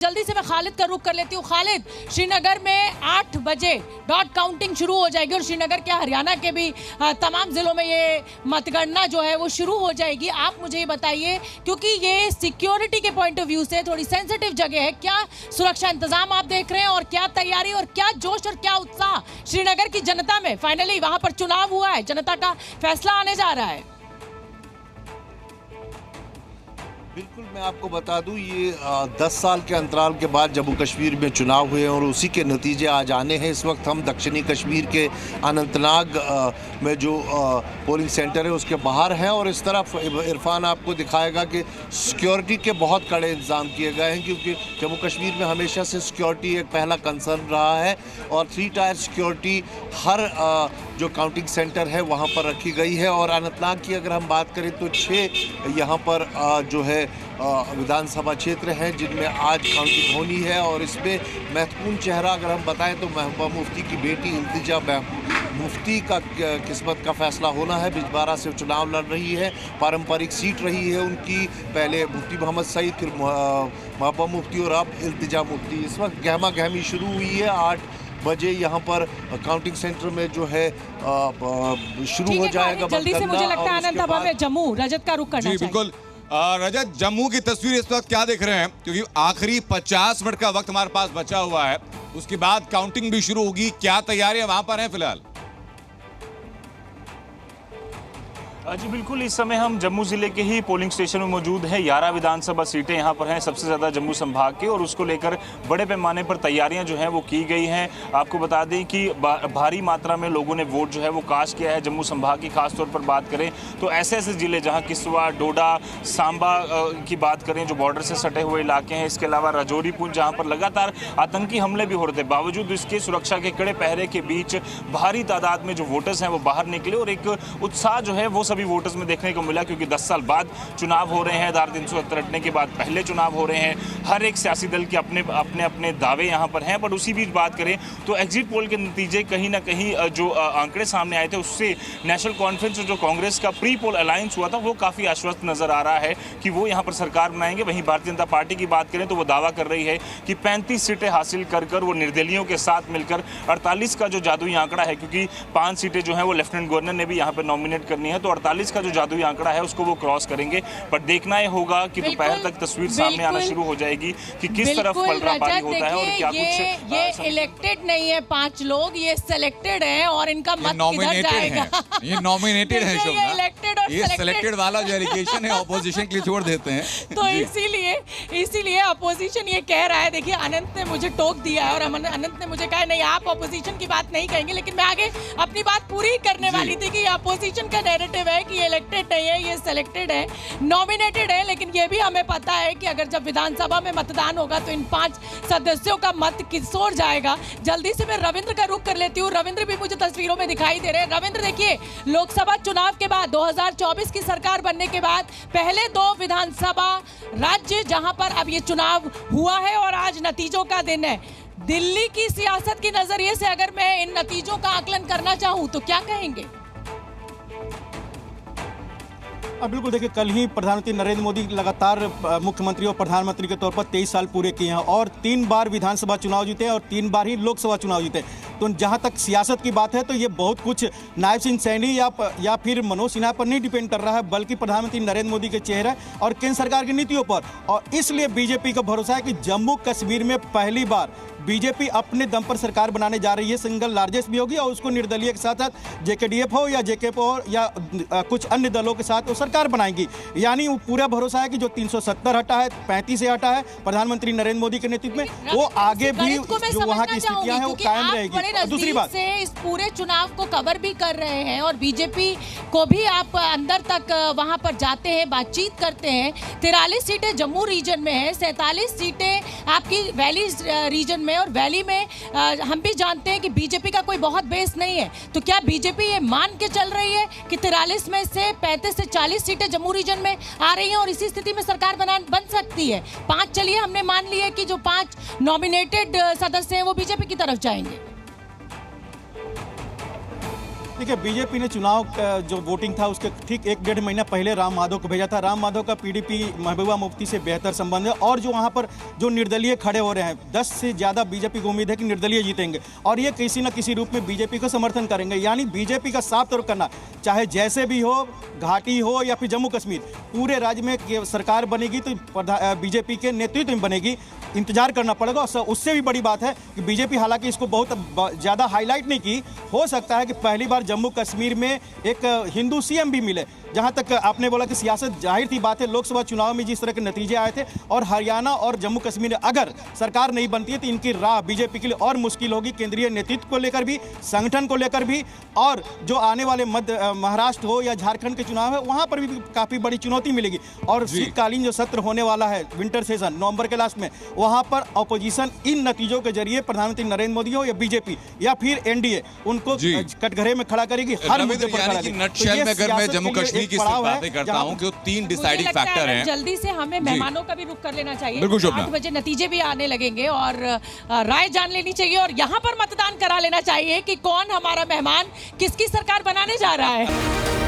जल्दी से मैं खालिद का रुख कर लेती हूँ। खालिद, श्रीनगर में 8 बजे डॉट काउंटिंग शुरू हो जाएगी और श्रीनगर के हरियाणा के भी तमाम जिलों में ये मतगणना जो है वो शुरू हो जाएगी। आप मुझे ये बताइए, क्योंकि ये सिक्योरिटी के पॉइंट ऑफ व्यू से थोड़ी सेंसिटिव जगह है, क्या सुरक्षा इंतजाम आप देख रहे हैं और क्या तैयारी और क्या जोश और क्या उत्साह श्रीनगर की जनता में? फाइनली वहां पर चुनाव हुआ है, जनता का फैसला आने जा रहा है। बिल्कुल, मैं आपको बता दूं, ये 10 साल के अंतराल के बाद जम्मू कश्मीर में चुनाव हुए और उसी के नतीजे आज आने हैं। इस वक्त हम दक्षिणी कश्मीर के अनंतनाग में जो पोलिंग सेंटर है उसके बाहर हैं और इस तरफ इरफान आपको दिखाएगा कि सिक्योरिटी के बहुत कड़े इंतजाम किए गए हैं, क्योंकि जम्मू कश्मीर में हमेशा से सिक्योरिटी एक पहला कंसर्न रहा है और 3 टायर सिक्योरिटी हर जो काउंटिंग सेंटर है वहाँ पर रखी गई है। और अनंतनाग की अगर हम बात करें तो 6 यहाँ पर जो है विधानसभा क्षेत्र हैं जिनमें आज काउंटिंग होनी है। और इसमें महत्वपूर्ण चेहरा अगर हम बताएं तो महबूबा मुफ्ती की बेटी इल्तिजा मुफ्ती का किस्मत का फैसला होना है। बिजबारा से चुनाव लड़ रही है, पारंपरिक सीट रही है उनकी, पहले मुफ्ती मोहम्मद सईद, फिर महबूबा मुफ्ती और अब इल्तिजा मुफ्ती। इस वक्त गहमा गहमी शुरू हुई है। 8 बजे यहाँ पर काउंटिंग सेंटर में जो है शुरू हो जाएगा। जल्दी से मुझे लगता है अनंत में जम्मू रजत का रुख करना चाहिए। बिल्कुल रजत, जम्मू की तस्वीर इस वक्त क्या देख रहे हैं, क्योंकि आखिरी 50 मिनट का वक्त हमारे पास बचा हुआ है, उसके बाद काउंटिंग भी शुरू होगी। क्या तैयारियां वहां पर हैं फिलहाल? जी बिल्कुल, इस समय हम जम्मू जिले के ही पोलिंग स्टेशन में मौजूद हैं। 11 विधानसभा सीटें यहाँ पर हैं, सबसे ज़्यादा जम्मू संभाग की, और उसको लेकर बड़े पैमाने पर तैयारियां जो हैं वो की गई हैं। आपको बता दें कि भारी मात्रा में लोगों ने वोट जो है वो कास्ट किया है जम्मू संभाग की। खासतौर पर बात करें तो ऐसे ऐसे ज़िले जहाँ किसवा, डोडा, सांबा की बात करें जो बॉर्डर से सटे हुए इलाके हैं, इसके अलावा राजौरी पुंछ जहाँ पर लगातार आतंकी हमले भी हो रहे थे, बावजूद इसके सुरक्षा के कड़े पहरे के बीच भारी तादाद में जो वोटर्स हैं वो बाहर निकले और एक उत्साह जो है वो सभी वोटर्स में देखने को मिला, क्योंकि 10 साल बाद चुनाव हो रहे हैं। धारा 370 हटने के बाद पहले चुनाव हो रहे हैं। हर एक सियासी दल के अपने अपने अपने दावे यहाँ पर हैं। पर उसी बीच बात करें तो एग्जिट पोल के नतीजे कहीं ना कहीं जो आंकड़े सामने आए थे उससे नेशनल कॉन्फ्रेंस और जो कांग्रेस का प्री पोल अलायंस हुआ था वो काफ़ी आश्वस्त नजर आ रहा है कि वो यहाँ पर सरकार बनाएंगे। वहीं भारतीय जनता पार्टी की बात करें तो वो दावा कर रही है कि 35 सीटें हासिल कर वो निर्दलियों के साथ मिलकर 48 का जो जादुई आंकड़ा है, क्योंकि 5 सीटें जो है वो लेफ्टिनेंट गवर्नर ने भी यहाँ पर नॉमिनेट करनी है, तो 48 का जो जादुई आंकड़ा है उसको वो क्रॉस करेंगे। पर देखना ये होगा कि दोपहर तक तस्वीर सामने आना शुरू हो जाएगी कि किस तरफ पलटावारी होता है और क्या कुछ। ये इलेक्टेड नहीं है 5 लोग, ये सिलेक्टेड है और इनका मत किधर जाएगा? ये नॉमिनेटेड है, ये सिलेक्टेड वाला जो एलिगेशन है ऑपोजिशन के लिए छोड़ देते हैं। तो इसीलिए अपोजिशन ये कह रहा है। देखिए, अनंत ने मुझे टोक दिया है और अनंत ने मुझे कहा नहीं, आप अपोजिशन की बात नहीं कहेंगे, लेकिन मैं आगे अपनी बात पूरी करने वाली थी कि अपोजिशन का नैरेटिव है कि ये इलेक्टेड नहीं है, ये सिलेक्टेड है, नॉमिनेटेड है। लेकिन ये भी हमें पता है कि अगर जब विधानसभा में मतदान होगा तो इन 5 सदस्यों का मत किस ओर जाएगा। जल्दी से मैं रविंद्र का रुख कर लेती हूँ। रविंद्र भी मुझे तस्वीरों में दिखाई दे रहे हैं। रविंद्र, देखिए, लोकसभा चुनाव के बाद 2024 की सरकार बनने के बाद पहले 2 विधानसभा राज्य जहां पर अब ये चुनाव हुआ है और आज नतीजों का दिन है। दिल्ली की सियासत के नजरिए से अगर मैं इन नतीजों का आकलन करना चाहूं तो क्या कहेंगे? बिल्कुल, देखिए, कल ही प्रधानमंत्री नरेंद्र मोदी लगातार मुख्यमंत्री और प्रधानमंत्री के तौर पर 23 साल पूरे किए हैं और 3 बार विधानसभा चुनाव जीते और 3 बार ही लोकसभा चुनाव जीते। तो जहां तक सियासत की बात है तो ये बहुत कुछ नायब सिंह सैनी या फिर मनोज सिन्हा पर नहीं डिपेंड कर रहा है, बल्कि प्रधानमंत्री नरेंद्र मोदी के चेहरे और केंद्र सरकार की नीतियों पर। और इसलिए बीजेपी का भरोसा है कि जम्मू कश्मीर में पहली बार बीजेपी अपने दम पर सरकार बनाने जा रही है, सिंगल लार्जेस्ट भी होगी और उसको निर्दलीय के साथ साथ जेकेडीएफ हो या जेकेपी हो या कुछ अन्य दलों के साथ वो सरकार बनाएंगी। यानी वो पूरा भरोसा है कि जो 370 हटा है, 35 से हटा है प्रधानमंत्री नरेंद्र मोदी के नेतृत्व में, वो आगे भी जो वहाँ की स्थितियां हैं वो कायम रहेगी। दूसरी बात से इस पूरे चुनाव को कवर भी कर रहे हैं और बीजेपी को भी आप अंदर तक वहां पर जाते हैं, बातचीत करते हैं। 43 सीटें जम्मू रीजन में है, 47 सीटें आपकी वैली रीजन में, और वैली में हम भी जानते हैं कि बीजेपी का कोई बहुत बेस नहीं है। तो क्या बीजेपी ये मान के चल रही है कि 43 में से 35 से 40 सीटें जम्मू रीजन में आ रही हैं और इसी स्थिति में सरकार बन सकती है? 5 चलिए हमने मान लिया कि जो 5 नॉमिनेटेड सदस्य हैं वो बीजेपी की तरफ जाएंगे। देखिए, बीजेपी ने चुनाव का जो वोटिंग था उसके ठीक 1-1.5 महीना पहले राम माधव को भेजा था। राम माधव का पीडीपी महबूबा मुफ्ती से बेहतर संबंध है और जो वहाँ पर जो निर्दलीय खड़े हो रहे हैं, 10 से ज़्यादा बीजेपी को उम्मीद है कि निर्दलीय जीतेंगे और ये किसी न किसी रूप में बीजेपी का समर्थन करेंगे। यानी बीजेपी का साफ तौर करना, चाहे जैसे भी हो, घाटी हो या फिर जम्मू कश्मीर, पूरे राज्य में सरकार बनेगी तो बीजेपी के नेतृत्व में बनेगी। इंतजार करना पड़ेगा। उससे भी बड़ी बात है कि बीजेपी हालांकि इसको बहुत ज़्यादा हाईलाइट नहीं की, हो सकता है कि पहली बार जम्मू कश्मीर में एक हिंदू सीएम भी मिले। जहां तक आपने बोला कि सियासत, जाहिर थी बात है, लोकसभा चुनाव में जिस तरह के नतीजे आए थे और हरियाणा और जम्मू कश्मीर अगर सरकार नहीं बनती है तो इनकी राह बीजेपी के लिए और मुश्किल होगी। केंद्रीय नेतृत्व को लेकर भी, संगठन को लेकर भी, और जो आने वाले महाराष्ट्र हो या झारखंड के चुनाव है वहां पर भी काफ़ी बड़ी चुनौती मिलेगी। और शीतकालीन जो सत्र होने वाला है, विंटर सेशन नवंबर के लास्ट में, वहां पर अपोजिशन इन नतीजों के जरिए प्रधानमंत्री नरेंद्र मोदी हो या बीजेपी या फिर एनडीए उनको कटघरे में खड़ा करेगी, हर मुद्दे पर खड़ा करेगी। जम्मू कश्मीर की बातें करता हूं कि 3 डिसाइडिंग फैक्टर हैं। जल्दी से हमें मेहमानों का भी रुख कर लेना चाहिए। बिल्कुल शोभना। 8 बजे नतीजे भी आने लगेंगे और राय जान लेनी चाहिए और यहाँ पर मतदान करा लेना चाहिए कि कौन हमारा मेहमान किसकी सरकार बनाने जा रहा है।